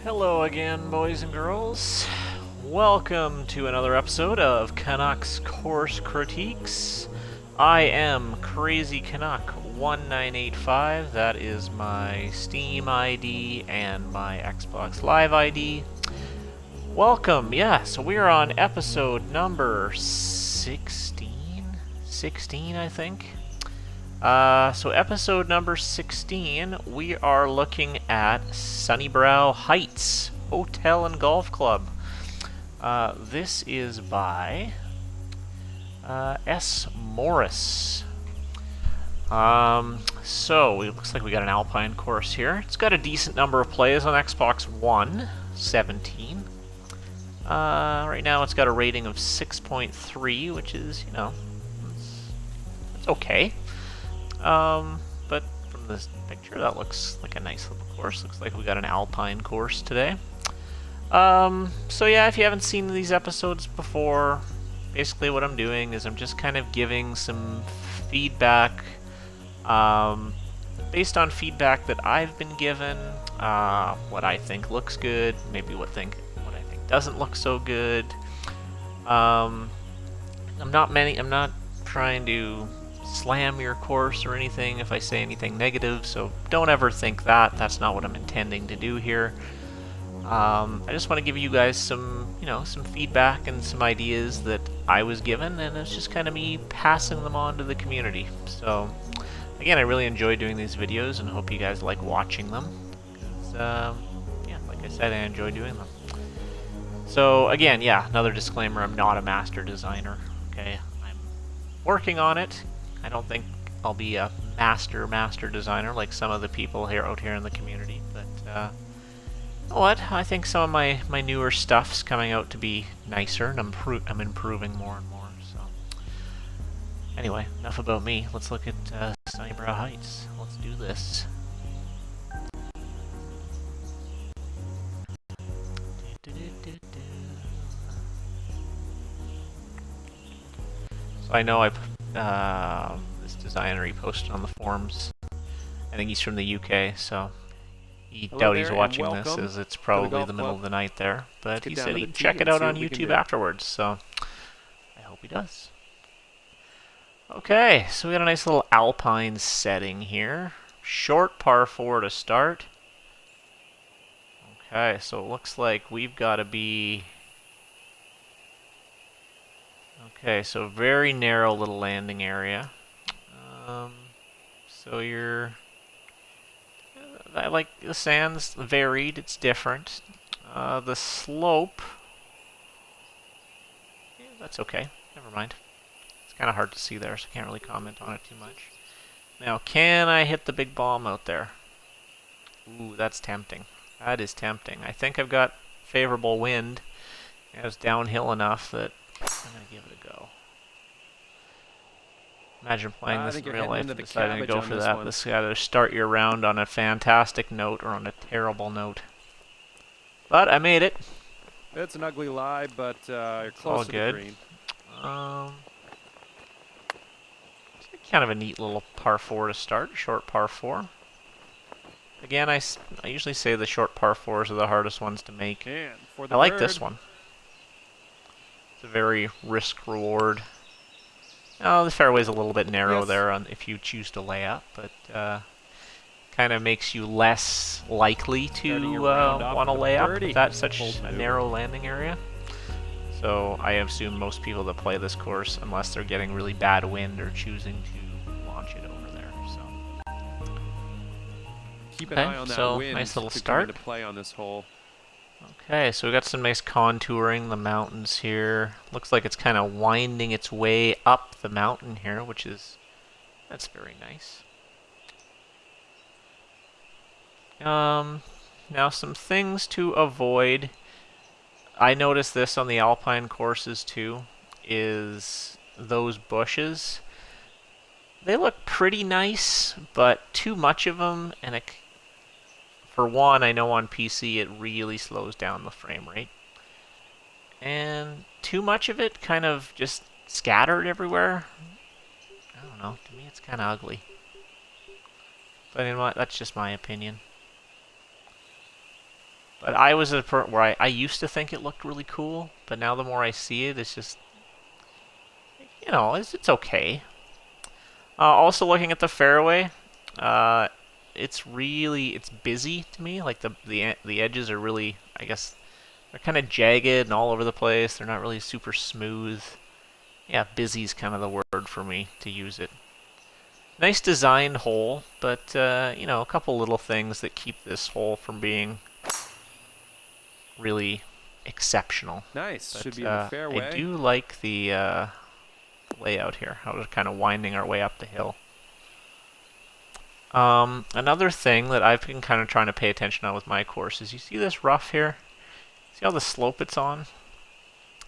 Hello again, boys and girls. Welcome to another episode of Canuck's Course Critiques. I am Crazy Canuck 1985. That is my Steam ID and my Xbox Live ID. Welcome, yeah, so we are on episode number 16? 16, I think. So episode number 16, we are looking at Sunnybrow Heights Hotel and Golf Club. This is by S. Morris. So it looks like we got an Alpine course here. It's got a decent number of plays on Xbox One, 17. Right now it's got a rating of 6.3, which is, you know, it's okay. But from this picture, that looks like a nice little course. Looks like we got an Alpine course today. So yeah, if you haven't seen these episodes before, basically what I'm doing is I'm just kind of giving some feedback, based on feedback that I've been given, what I think looks good, maybe what I think doesn't look so good. I'm not trying to slam your course or anything if I say anything negative, so don't ever think that. That's not what I'm intending to do here. I just want to give you guys some feedback and some ideas that I was given, and it's just kind of me passing them on to the community. So, again, I really enjoy doing these videos and hope you guys like watching them. Yeah, like I said, I enjoy doing them. So, again, yeah, another disclaimer, I'm not a master designer, okay? I'm working on it. I don't think I'll be a master designer like some of the people out here in the community, but you know what? I think some of my newer stuff's coming out to be nicer, and I'm improving more and more. So anyway, enough about me. Let's look at Sunnybrow Heights. Let's do this. So I know this designer, he posted on the forums. I think he's from the UK, so I doubt he's watching this, as it's probably the middle of the night there. But he said he'd check it out on YouTube afterwards, so I hope he does. Okay, so we got a nice little Alpine setting here. Short par 4 to start. Okay, so it looks like we've got to be... Okay, so very narrow little landing area. So I like the sand's varied, it's different. The slope, yeah, that's okay, never mind. It's kind of hard to see there, so I can't really comment on it too much. Now, can I hit the big bomb out there? Ooh, that's tempting. That is tempting. I think I've got favorable wind. It's downhill enough that I'm going to give it a go. Imagine playing this in real life and deciding to go for that. This got to start your round on a fantastic note or on a terrible note. But I made it. It's an ugly lie, but you're close to the green. It's kind of a neat little par 4 to start, short par 4. Again, I usually say the short par 4s are the hardest ones to make. I like this one. It's a very risk-reward. Oh, the fairway's a little bit narrow there if you choose to lay up, but kind of makes you less likely to want to lay up with that such a narrow landing area. So I assume most people that play this course, unless they're getting really bad wind, are choosing to launch it over there. So keep an eye on that wind. Nice little start. To play on this hole. Okay, so we got some nice contouring, the mountains here. Looks like it's kind of winding its way up the mountain here, that's very nice. Now some things to avoid. I noticed this on the Alpine courses too, is those bushes. They look pretty nice, but too much of them, and for one, I know on PC it really slows down the frame rate. And too much of it kind of just scattered everywhere. I don't know, to me it's kind of ugly. But you know what, that's just my opinion. But I was at a point where I used to think it looked really cool, but now the more I see it, it's just, it's okay. Also looking at the fairway, it's busy to me. Like the edges are really, I guess, they're kind of jagged and all over the place. They're not really super smooth. Yeah, busy's kind of the word for me to use it. Nice designed hole, but a couple little things that keep this hole from being really exceptional. Nice. But, should be in the fairway. I do like the layout here. How we're kind of winding our way up the hill. Another thing that I've been kind of trying to pay attention on with my course is you see this rough here? See how the slope it's on?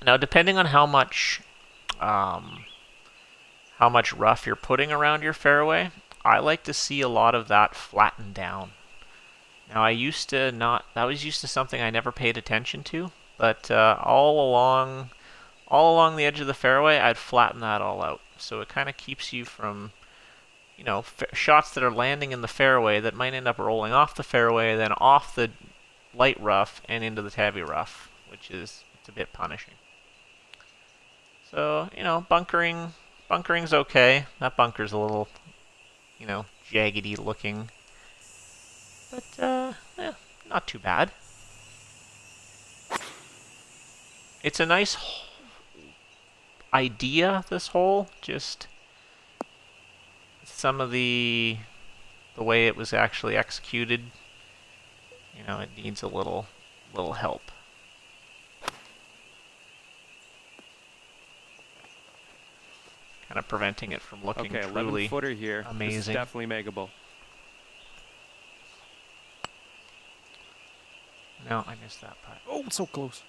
Now, depending on how much rough you're putting around your fairway, I like to see a lot of that flattened down. Now, that was used to something I never paid attention to, but all along the edge of the fairway, I'd flatten that all out. So it kind of keeps you from, shots that are landing in the fairway that might end up rolling off the fairway, then off the light rough and into the tabby rough, it's a bit punishing. So, bunkering's okay. That bunker's a little, jaggedy looking. But, not too bad. It's a nice idea, this hole. Just some of the way it was actually executed, it needs a little help. Kind of preventing it from looking truly 11-footer here. Amazing. This is definitely makeable. No, I missed that putt. Oh, so close.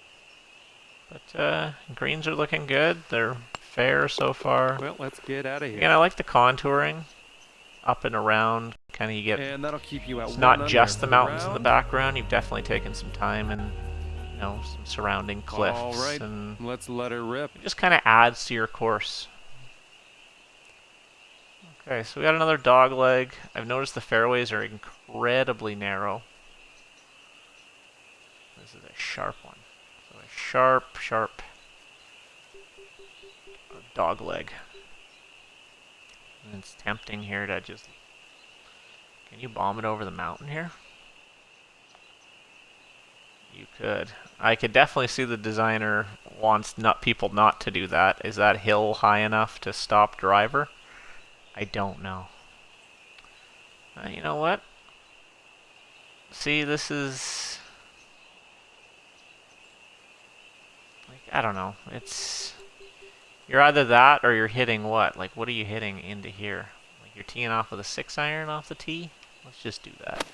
But greens are looking good. They're fair so far. Well, let's get out of here. Again, I like the contouring. Up and around, kind of you get. And that'll keep you out. It's not just the mountains in the background. You've definitely taken some time and some surrounding cliffs. All right, and let's let her rip. It just kind of adds to your course. Okay, so we got another dog leg. I've noticed the fairways are incredibly narrow. This is a sharp one. So a sharp dog leg. And it's tempting here to just... Can you bomb it over the mountain here? You could. I could definitely see the designer wants people not to do that. Is that hill high enough to stop driver? I don't know. You know what? See, this is... I don't know. You're either that or you're hitting what? What are you hitting into here? You're teeing off with a 6-iron off the tee? Let's just do that.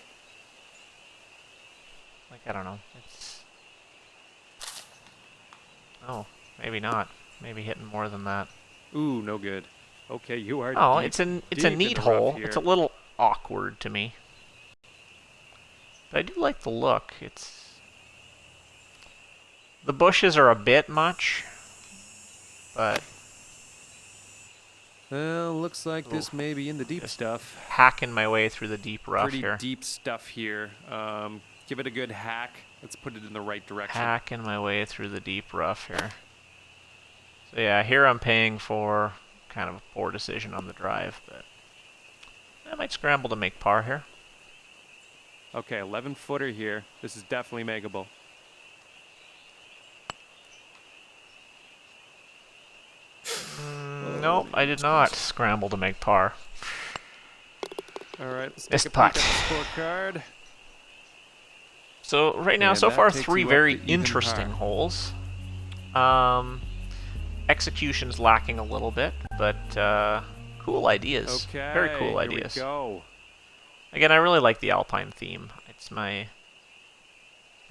I don't know. Oh, maybe not. Maybe hitting more than that. Ooh, no good. Okay, you are. Oh, it's a neat hole. It's a little awkward to me, but I do like the look. The bushes are a bit much, but well, looks like this may be in the deep stuff. Hacking my way through the deep rough here. here. Pretty deep stuff here. Give it a good hack. Let's put it in the right direction. Hacking my way through the deep rough here. So yeah, here I'm paying for kind of a poor decision on the drive, but I might scramble to make par here. Okay, 11-footer here. This is definitely makeable. Nope, I did not scramble to make par. All right, let's Missed take a peek at putt. the scorecard. So right now, And so that far, takes 3 you up very to even interesting par. holes. Execution's lacking a little bit, but cool ideas. Okay, Very cool here ideas. we go. Again, I really like the Alpine theme. I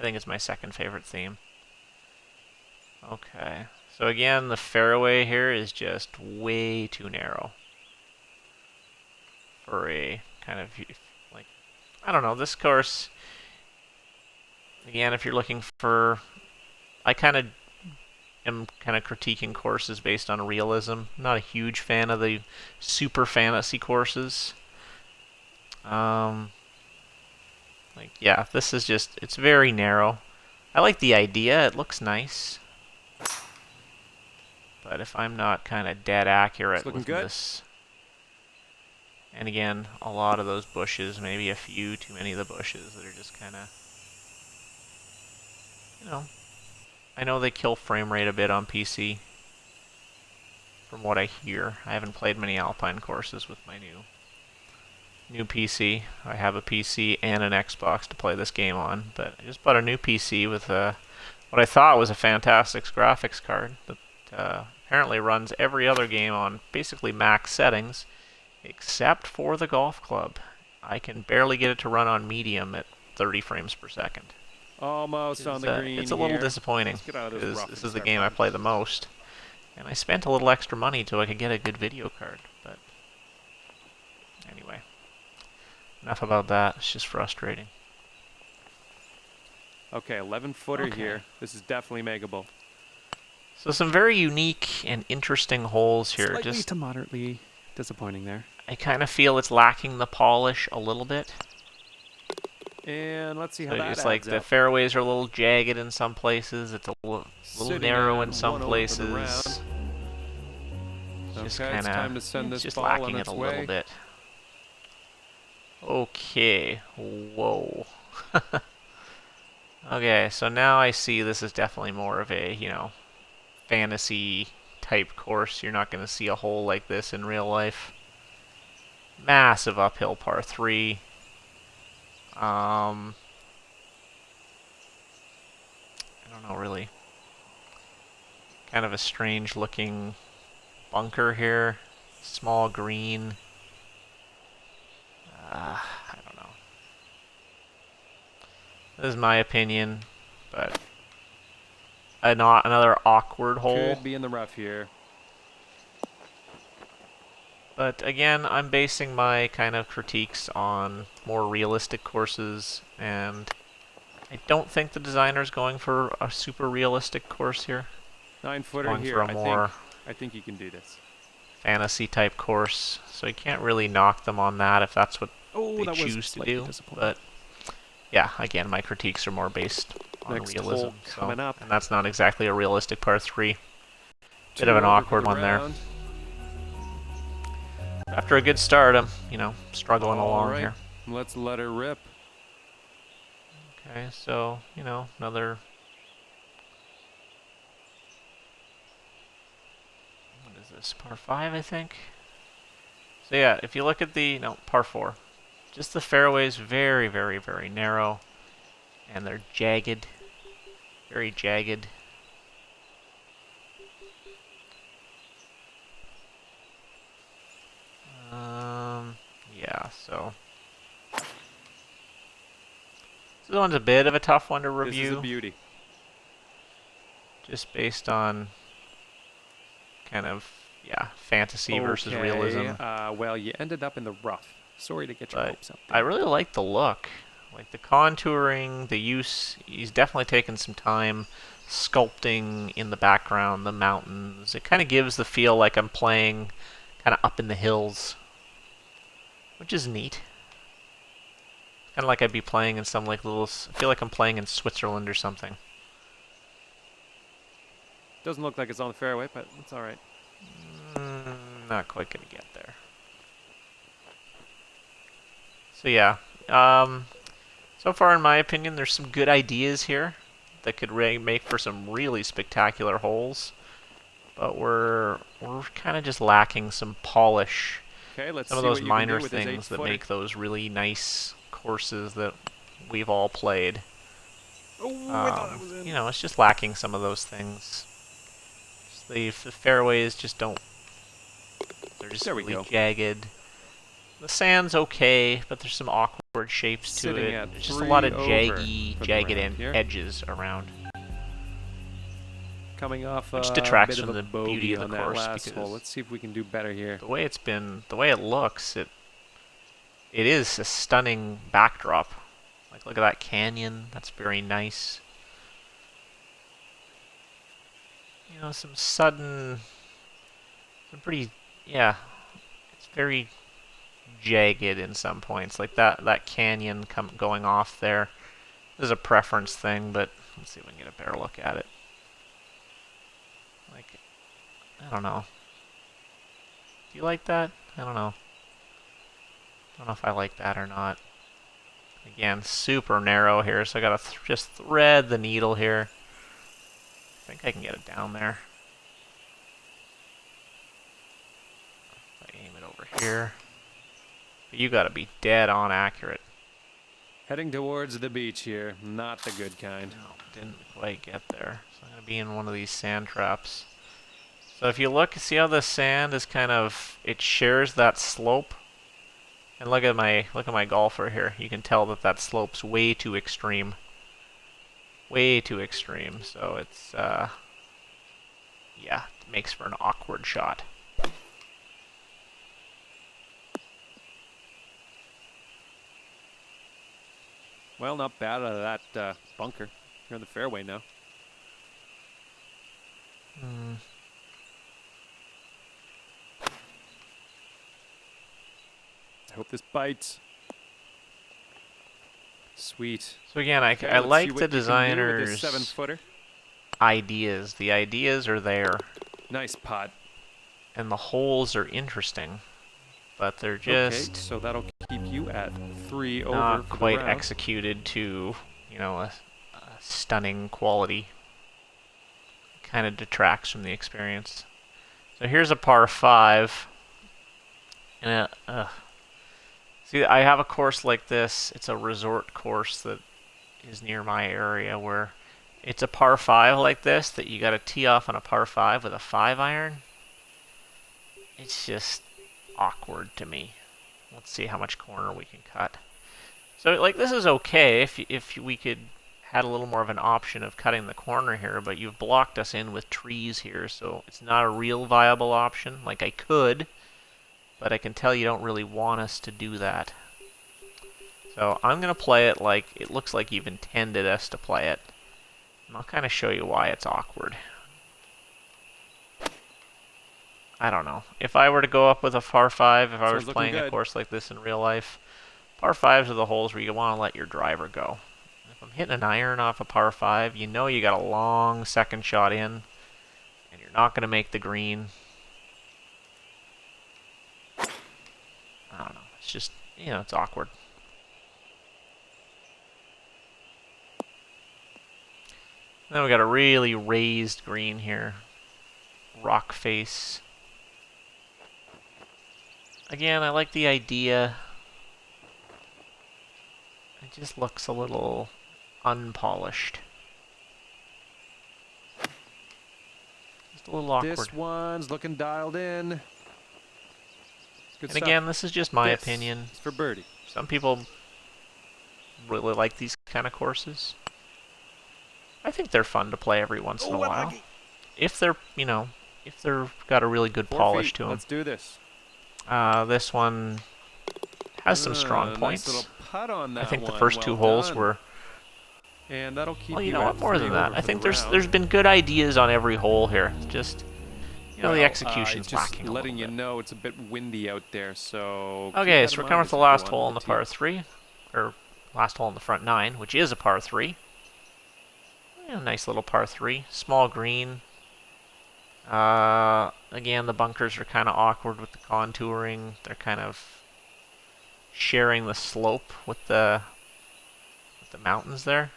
think it's my second favorite theme. Okay. So again, the fairway here is just way too narrow for a kind of, I don't know, this course, again, if you're looking for, I am kind of critiquing courses based on realism. I'm not a huge fan of the super fantasy courses. Like, yeah, this is just, it's very narrow. I like the idea, it looks nice. But if I'm not kind of dead It's accurate looking with good. this, and again, a lot of those bushes, maybe a few too many of the bushes that are just kind of, you know, I know they kill frame rate a bit on PC, from what I hear. I haven't played many Alpine courses with my new PC. I have a PC and an Xbox to play this game on, but I just bought a new PC with what I thought was a fantastic graphics card that apparently runs every other game on basically max settings, except for the golf club. I can barely get it to run on medium at 30 frames per second. Almost on the green It's a little here. disappointing, Let's get out of this because rough this and is the start game I putting. play the most. And I spent a little extra money so I could get a good video card, but anyway. Enough about that, it's just frustrating. Okay, 11-footer Okay. here. This is definitely makeable. So some very unique and interesting holes here. Slightly Just to moderately disappointing there. I kind of feel it's lacking the polish a little bit. And let's see how So that it's adds like the up. fairways are a little jagged in some places. It's a little Sitting narrow at in some 1 over the places. round. Just Okay, kind it's time to send of this just ball lacking on it its a way. little bit. Okay. Whoa. Okay, so now I see this is definitely more of a, fantasy type course. You're not going to see a hole like this in real life. Massive uphill par 3. I don't know, really. Kind of a strange looking bunker here. Small green. I don't know. This is my opinion, but another awkward hole. Could be in the rough here. But again, I'm basing my kind of critiques on more realistic courses, and I don't think the designer's going for a super realistic course here. 9-footer Going here. for a more I think you can do this. fantasy type course, so you can't really knock them on that if that's what Oh, they that was choose to slightly do. disappointing. But yeah, again, my critiques are more based on Next realism. hole coming up. And that's not exactly a realistic par 3. Bit 2 of an over for awkward the one there. round. After a good start, I'm, struggling All along right. here. Let's let her rip. Okay, so, another... What is this? Par 5, I think? So yeah, if you look at the... No, par 4. Just the fairways, very, very, very narrow. And they're jagged. Very jagged. Yeah, so... This one's a bit of a tough one to review. This is a beauty. Just based on kind of, fantasy versus realism. Well, you ended up in the rough. Sorry to get your But hopes up. I really like the look. Like the contouring, the use. He's definitely taken some time sculpting in the background, the mountains. It kind of gives the feel like I'm playing kind of up in the hills, which is neat. Kind of like I'd be playing in some like little... I feel like I'm playing in Switzerland or something. Doesn't look like it's on the fairway, but it's all right. Not quite gonna get there. So yeah, so far in my opinion, there's some good ideas here that could make for some really spectacular holes, but we're kind of just lacking some polish. Okay, let's Some of see those what you minor can do with this things that 8-footer. make those really nice courses that we've all played. Oh, I thought that was in. It's just lacking some of those things. Just the fairways just don't. They're just There we really go. jagged. The sand's okay, but there's some awkward shapes to Sitting it. at There's just a lot of 3 over jagged for the round here. edges around, Coming off which a detracts bit from of a the beauty bogey of the on that course. last hole. Because Let's see if we can do better here. the way it looks, it is a stunning backdrop. Like, look at that canyon. That's very nice. Some pretty, it's very jagged in some points, like that canyon going off there. This is a preference thing, but let's see if we can get a better look at it. Like, I don't know. Do you like that? I don't know. I don't know if I like that or not. Again, super narrow here, so I gotta just thread the needle here. I think I can get it down there. If I aim it over here. But you gotta be dead on accurate. Heading towards the beach here. Not the good kind. No, didn't quite get there. So I'm gonna be in one of these sand traps. So if you look, see how the sand is kind of, it shares that slope. And look at my golfer here. You can tell that that slope's way too extreme. Way too extreme. So it's yeah, it makes for an awkward shot. Well, not bad out of that bunker. You're in the fairway now. I hope this bites. Sweet. So again, Okay, I let's see like what the you can do with designer's this 7-footer. ideas. The ideas are there, Nice putt. and the holes are interesting, but they're just Okay, so that'll keep you at 3 over not for quite the round. executed to, you know, a stunning quality. Kind of detracts from the experience. So here's a par 5, and see, I have a course like this. It's a resort course that is near my area where it's a par 5 like this that you got to tee off on a par 5 with a 5-iron. It's just awkward to me. Let's see how much corner we can cut. So like this is okay if we could had a little more of an option of cutting the corner here, but you've blocked us in with trees here, so it's not a real viable option. Like I could, but I can tell you don't really want us to do that. So I'm going to play it like it looks like you've intended us to play it. And I'll kind of show you why it's awkward. I don't know. If I were to go up with a par 5, if I was Sounds looking playing a good. course like this in real life, par 5s are the holes where you want to let your driver go. If I'm hitting an iron off a par 5, you know you got a long second shot in, and you're not going to make the green. I don't know. It's just, you know, it's awkward. Then we got a really raised green here. Rock face. Again, I like the idea. It just looks a little unpolished. Just a little awkward. This one's looking dialed in. Good And stuff. again, this is just my This opinion. is for birdie. Some people really like these kind of courses. I think they're fun to play every once in a while. If they're, you know, if they've got a really good 4 polish feet. to them. Let's do this. This one has some strong Nice points. little putt on that I think the one. first two Well holes done. were. And that'll keep Well, you you know at what? More 3 than that, over I for think the there's round. been good ideas on every hole here. Just, you know, the Well, execution's just lacking a letting you little bit. know it's a bit windy out there, so. keep Okay, that so in we're coming mind to the as you last go hole onto on the tee. par 3, or last hole in the front 9, which is a par 3. Yeah, nice little par 3, small green. Again, the bunkers are kind of awkward with the contouring. They're kind of sharing the slope with the mountains there.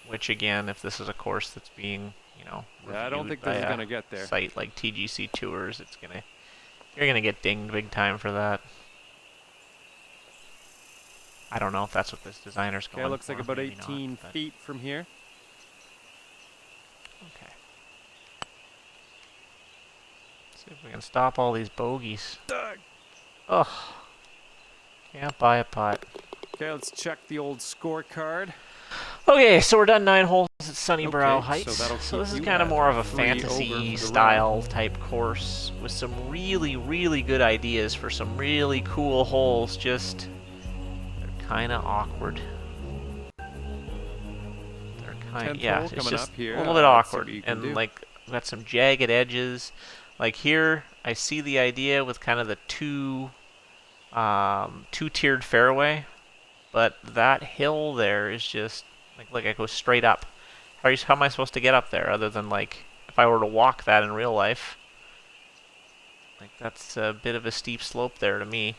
Which again, if this is a course that's being, you know, Yeah, I don't reviewed think this is by a gonna get there. site like TGC Tours, you're gonna get dinged big time for that. I don't know if that's what this designer's going Okay, looks for. like about maybe not, 18 but- feet from here. Okay. See if we can stop all these bogeys. Ugh. Can't buy a putt. Okay, let's check the old scorecard. Okay, so we're done 9 holes at Sunnybrow Okay, Heights. so that'll So keep this is you kind of at more of a 3 over fantasy for the style type course with some really, really good ideas for some really cool holes. Just they're kind of awkward. They're kind, 10th yeah, hole it's coming just up here. a little bit Let's see awkward, what you can and do. like we got some jagged edges. Like here, I see the idea with kind of the two-tiered fairway, but that hill there is just like it goes straight up. How am I supposed to get up there other than like if I were to walk that in real life? Like that's a bit of a steep slope there to me.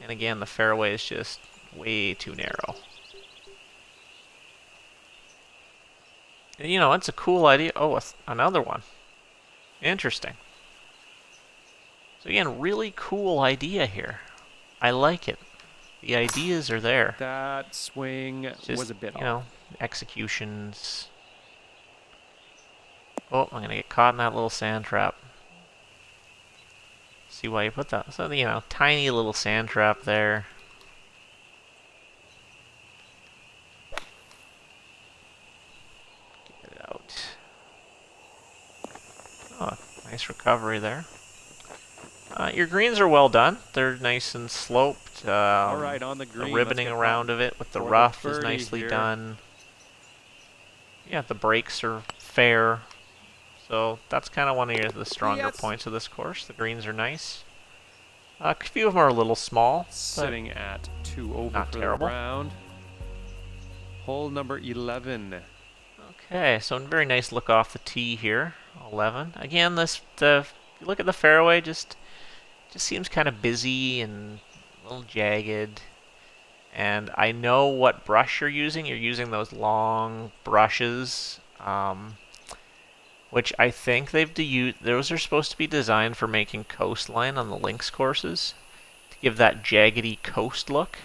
And again, the fairway is just way too narrow. And, you know, it's a cool idea. Oh, another one. Interesting. So again, really cool idea here. I like it. The ideas are there. That swing Just, was a bit you off. know, executions. Oh, I'm gonna get caught in that little sand trap. See why you put that? So, you know, tiny little sand trap there. Get it out. Oh, nice recovery there. Your greens are well done. They're nice and sloped. All right, on the green. The ribboning around of it with the rough is nicely done. Yeah, the breaks are fair. So that's kind of one of the stronger points of this course. The greens are nice. A few of them are a little small. Sitting at 2 over not for terrible. the round. Hole number 11. Okay, so a very nice look off the tee here. 11. Again, if you look at the fairway, just seems kind of busy and a little jagged. And I know what brush you're using. You're using those long brushes, which I think those are supposed to be designed for making coastline on the links courses, to give that jaggedy coast look.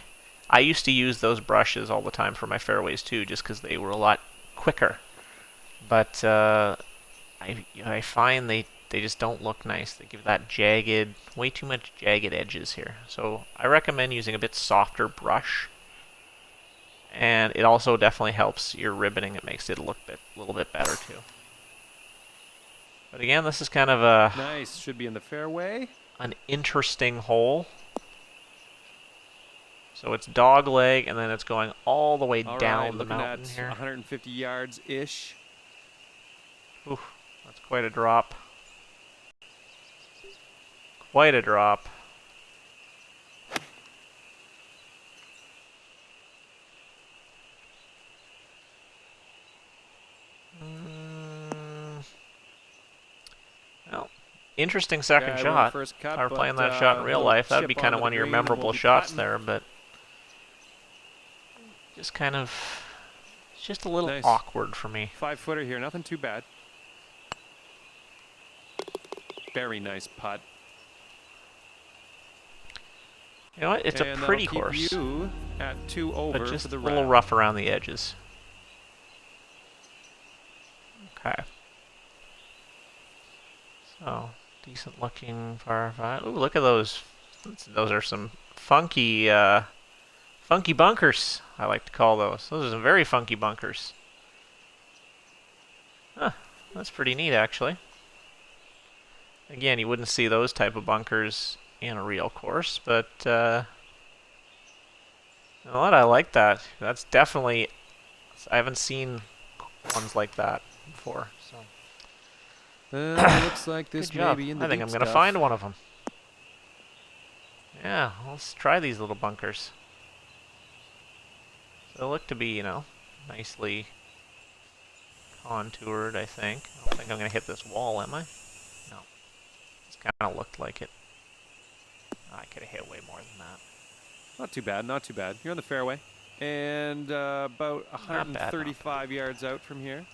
I used to use those brushes all the time for my fairways too, just because they were a lot quicker. But I find they just don't look nice. They give that jagged, way too much jagged edges here. So I recommend using a bit softer brush. And it also definitely helps your ribboning. It makes it look a little bit better too. But again, this is kind of a nice. Should be in the fairway. An interesting hole. So it's dog leg, and then it's going all the way down the mountain at here. 150 yards ish. Ooh, that's quite a drop. Quite a drop. Well, interesting second shot. If I were playing that shot in real life, that'd be kind of one of your memorable shots there, but just kind of, it's just a little awkward for me. 5-footer here, nothing too bad. Very nice putt. You know what? It's a pretty course. You at 2 over, but just for the a little rough around the edges. Okay. So, decent looking par 5. Ooh, look at those. Those are some funky, funky bunkers, I like to call those. Those are some very funky bunkers. Huh, that's pretty neat, actually. Again, you wouldn't see those type of bunkers in a real course, but you know what? I like that. That's definitely, I haven't seen ones like that before. So looks like this may be in the I think I'm going to find one of them. Yeah, let's try these little bunkers. So they look to be, you know, nicely contoured, I think. I don't think I'm going to hit this wall, am I? No. Just kind of looked like it. I could have hit way more than that. Not too bad, not too bad. You're on the fairway. And about 135 yards out from here.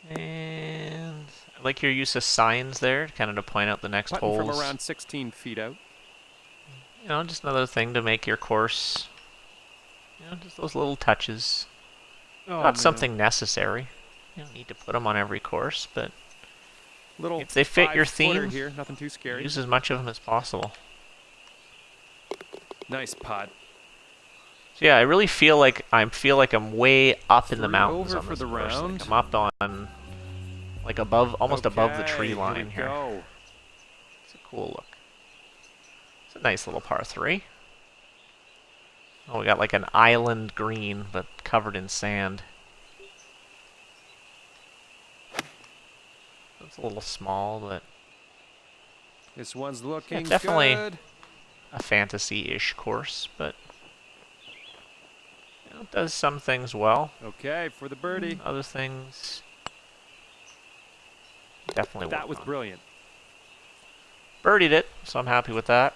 And I like your use of signs there, kind of to point out the next holes. From around 16 feet out. You know, just another thing to make your course, you know, just those little touches. Not something necessary. You don't need to put them on every course, but if they fit your theme, here, nothing too scary. Use as much of them as possible. Nice putt. So yeah, I really feel like I'm way up in the mountains on this course. Round. Like I'm up on, like almost above the tree line here. It's a cool look. It's a nice little par 3. Oh, we got like an island green, but covered in sand. It's a little small, but This one's looking definitely good. a fantasy-ish course, but you know, it does some things well. Okay, for the birdie. Other things definitely That work was on. brilliant. Birdied it, so I'm happy with that.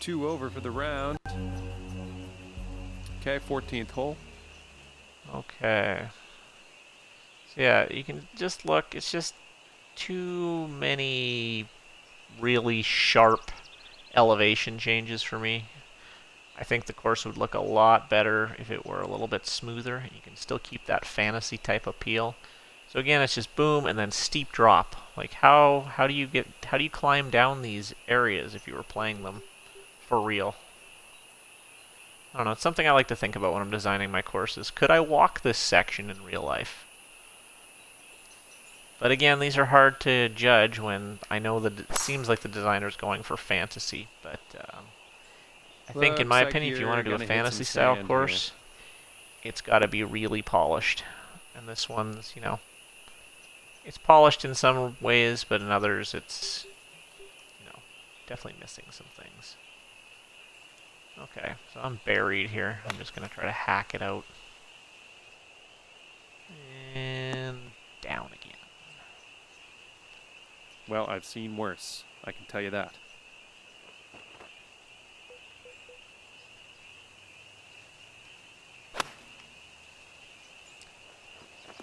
2 over for the round. Okay, 14th hole. Okay. So yeah, you can just look. It's just too many really sharp elevation changes for me. I think the course would look a lot better if it were a little bit smoother. You can still keep that fantasy type appeal. So again, it's just boom and then steep drop. Like how do you climb down these areas if you were playing them for real? I don't know. It's something I like to think about when I'm designing my courses. Could I walk this section in real life? But again, these are hard to judge when I know that it seems like the designer's going for fantasy. But I think, in my opinion, if you want to do a fantasy style course, it's got to be really polished. And this one's, you know, it's polished in some ways, but in others, it's, you know, definitely missing some things. Okay, so I'm buried here. I'm just going to try to hack it out. And down again. Well, I've seen worse. I can tell you that.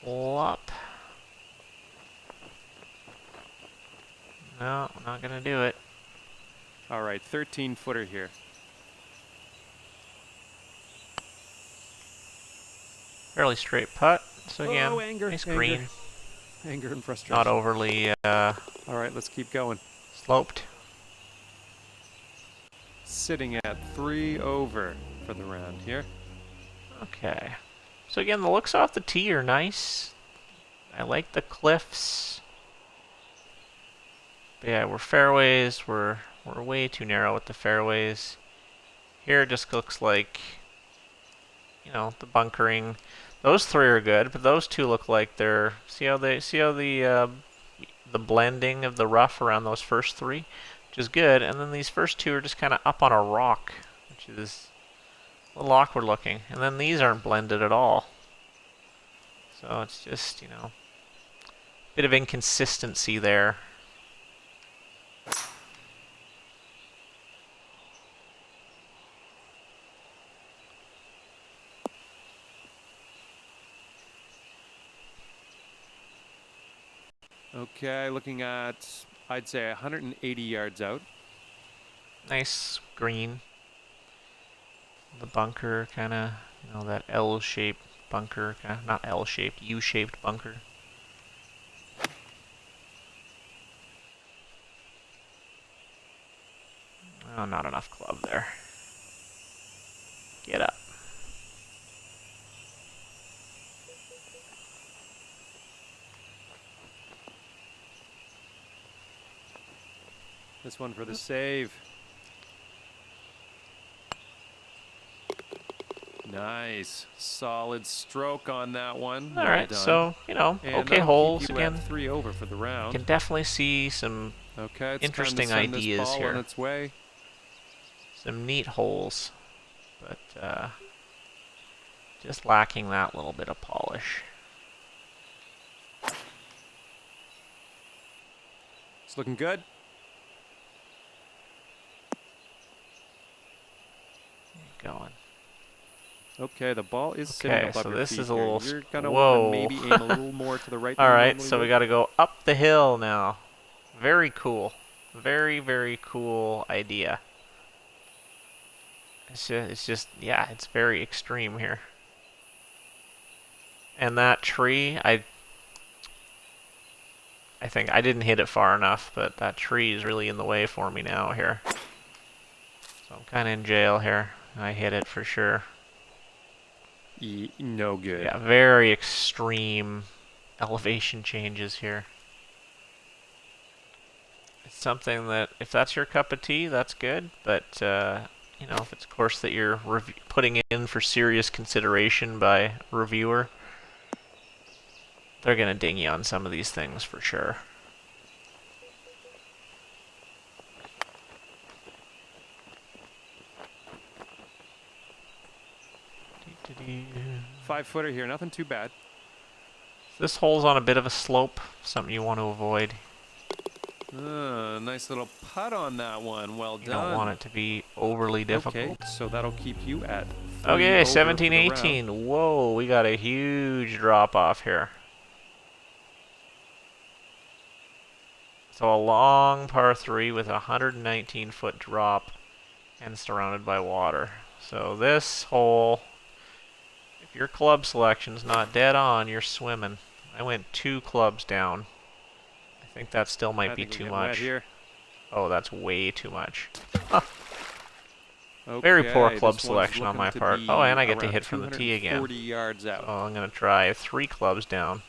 Flop. No, I'm not going to do it. All right, 13-footer here. Fairly straight putt. So again, anger, nice green. Anger and frustration. Not overly All right, let's keep going. sloped. Sitting at 3 over for the round here. Okay. So again, the looks off the tee are nice. I like the cliffs. But yeah, we're fairways. We're way too narrow with the fairways. Here it just looks like, you know, the bunkering. Those three are good, but those two look like they're. See how the blending of the rough around those first three, which is good, and then these first two are just kind of up on a rock, which is a little awkward looking. And then these aren't blended at all. So it's just, you know, a bit of inconsistency there. Okay, looking at, I'd say 180 yards out. Nice green. The bunker kind of, you know, that L-shaped bunker, not L-shaped, U-shaped bunker. Oh, not enough club there. Get up. This one for the save. Nice. Solid stroke on that one. All Well right, done. so, you know, And okay that'll holes keep you again. at 3 over for the You round. can definitely see some Okay, it's interesting time to send ideas this ball here. on its way. Some neat holes, but just lacking that little bit of polish. It's looking good. Going. Okay, the ball is sitting Okay, above so your this feet is a here. little. You're gonna Whoa. want to maybe aim a little more to the right. All than you right, normally so we would. got to go up the hill now. Very cool. Very, very cool idea. It's just, yeah, it's very extreme here. And that tree, I think I didn't hit it far enough, but that tree is really in the way for me now here. So I'm kind of in jail here. I hit it for sure. No good. Yeah, very extreme elevation changes here. It's something that, if that's your cup of tea, that's good, but you know, if it's a course that you're putting in for serious consideration by a reviewer, they're gonna ding you on some of these things for sure. 5-footer here, nothing too bad. This hole's on a bit of a slope, something you want to avoid. Nice little putt on that one. Well done. You don't want it to be overly difficult. Okay, so that'll keep you at 3 Okay, over 17, for the 18. round. Whoa, we got a huge drop off here. So a long par 3 with a 119-foot drop and surrounded by water. So this hole, if your club selection's not dead on, you're swimming. I went 2 clubs down. I think that still might be too much. Here. Oh, that's way too much. Okay, Very poor club this selection on one's my looking part. to Oh, and I be get to around hit from the tee again. 40 yards out. So I'm going to try 3 clubs down.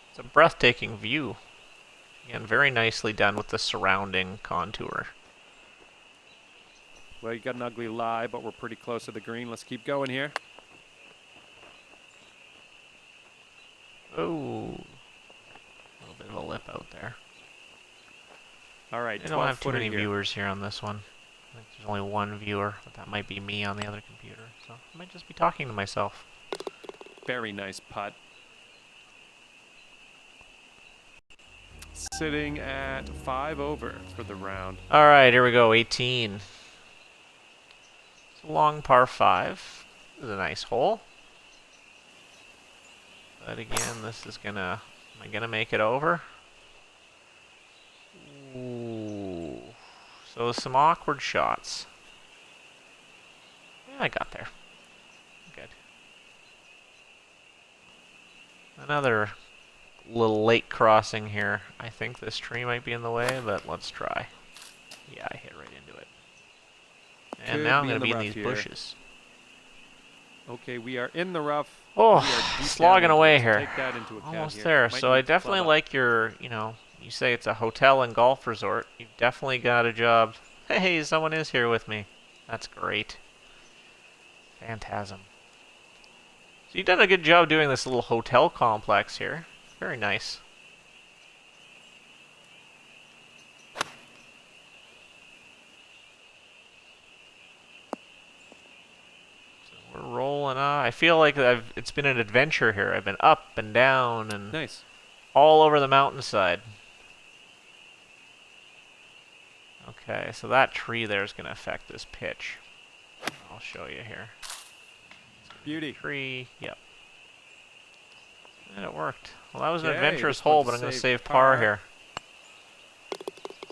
It's a breathtaking view. Again, very nicely done with the surrounding contour. Well, you got an ugly lie, but we're pretty close to the green. Let's keep going here. Oh, a little bit of a lip out there. All right, I don't have too 12-footer many here. viewers here on this one. I think there's only 1 viewer, but that might be me on the other computer. So I might just be talking to myself. Very nice putt. Sitting at 5 over for the round. All right, here we go, 18. It's a long par 5. This is a nice hole. But again, this is gonna... Am I gonna make it over? Ooh. So some awkward shots. Yeah, I got there. Good. Another little lake crossing here. I think this tree might be in the way, but let's try. Yeah, I hit right into it. And now I'm going to be in these bushes. Okay, we are in the rough. Oh, We are deep slogging down away into it, so here. Take that into account Almost here. there. Might So I need to club definitely up. like your, you know, you say it's a hotel and golf resort. You've definitely got a job. Hey, someone is here with me. That's great. Phantasm. So you've done a good job doing this little hotel complex here. Very nice. So we're rolling on. I feel like it's been an adventure here. I've been up and down and Nice. all over the mountainside. Okay, so that tree there is going to affect this pitch. I'll show you here. Beauty. Tree, yep. And it worked. Well, that was an Okay, adventurous this hole, one's but I'm going to saved save par par. here.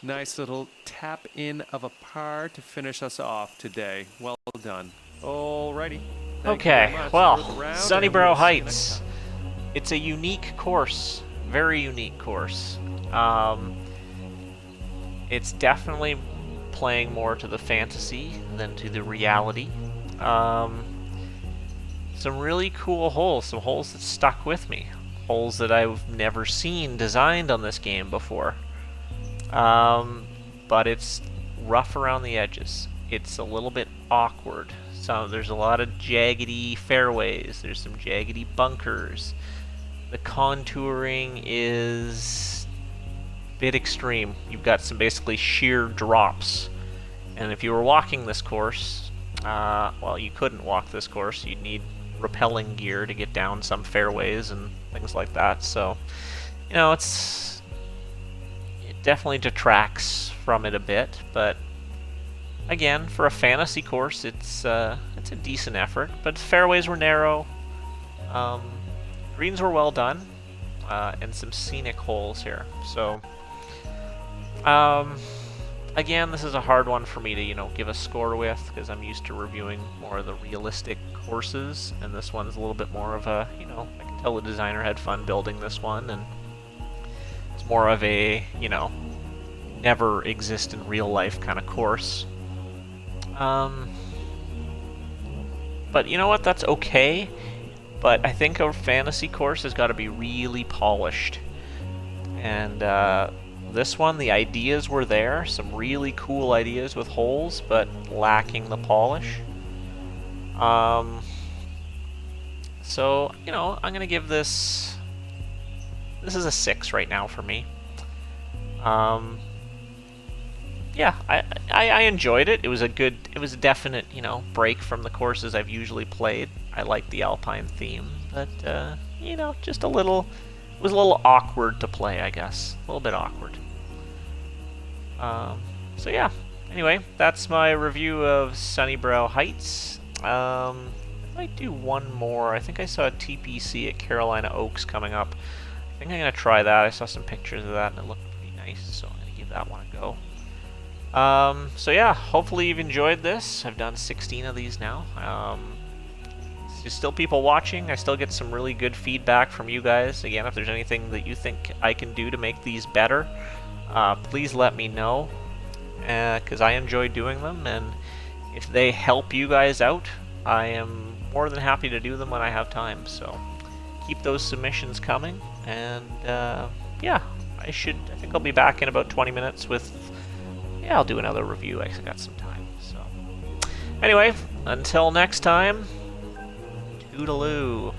Nice little tap in of a par to finish us off today. Well done. Alrighty. Thank you very Okay, much well, for the round, and Sunnybrow we'll see you next Heights. time. It's a unique course. Very unique course. It's definitely playing more to the fantasy than to the reality. Some really cool holes. Some holes that stuck with me. Holes that I've never seen designed on this game before. But it's rough around the edges. It's a little bit awkward. So there's a lot of jaggedy fairways. There's some jaggedy bunkers. The contouring is a bit extreme. You've got some basically sheer drops. And if you were walking this course, well, you couldn't walk this course. You'd need rappelling gear to get down some fairways and things like that. So, you know, it definitely detracts from it a bit. But again, for a fantasy course, it's a decent effort. But fairways were narrow. Greens were well done, and some scenic holes here. So, again, this is a hard one for me to, you know, give a score with because I'm used to reviewing more of the realistic courses, and this one's a little bit more of a, you know, I can tell the designer had fun building this one, and it's more of a, you know, never exist in real life kind of course. But you know what? That's okay. But I think a fantasy course has got to be really polished. And This one, the ideas were there, some really cool ideas with holes, but lacking the polish. So, you know, I'm gonna give this... This is a 6 right now for me. Yeah, I enjoyed it. It was a definite, you know, break from the courses I've usually played. I like the Alpine theme, but, you know, just a little... It was a little awkward to play, I guess. A little bit awkward. So yeah, anyway, that's my review of Sunnybrow Heights. I might do one more. I think I saw a TPC at Carolina Oaks coming up. I think I'm going to try that. I saw some pictures of that and it looked pretty nice, so I'm going to give that one a go. So yeah, hopefully you've enjoyed this. I've done 16 of these now. There's still people watching. I still get some really good feedback from you guys. Again, if there's anything that you think I can do to make these better, please let me know, because I enjoy doing them, and if they help you guys out, I am more than happy to do them when I have time. So keep those submissions coming, and yeah, I think I'll be back in about 20 minutes with, yeah, I'll do another review. I got some time. So anyway, until next time, toodaloo.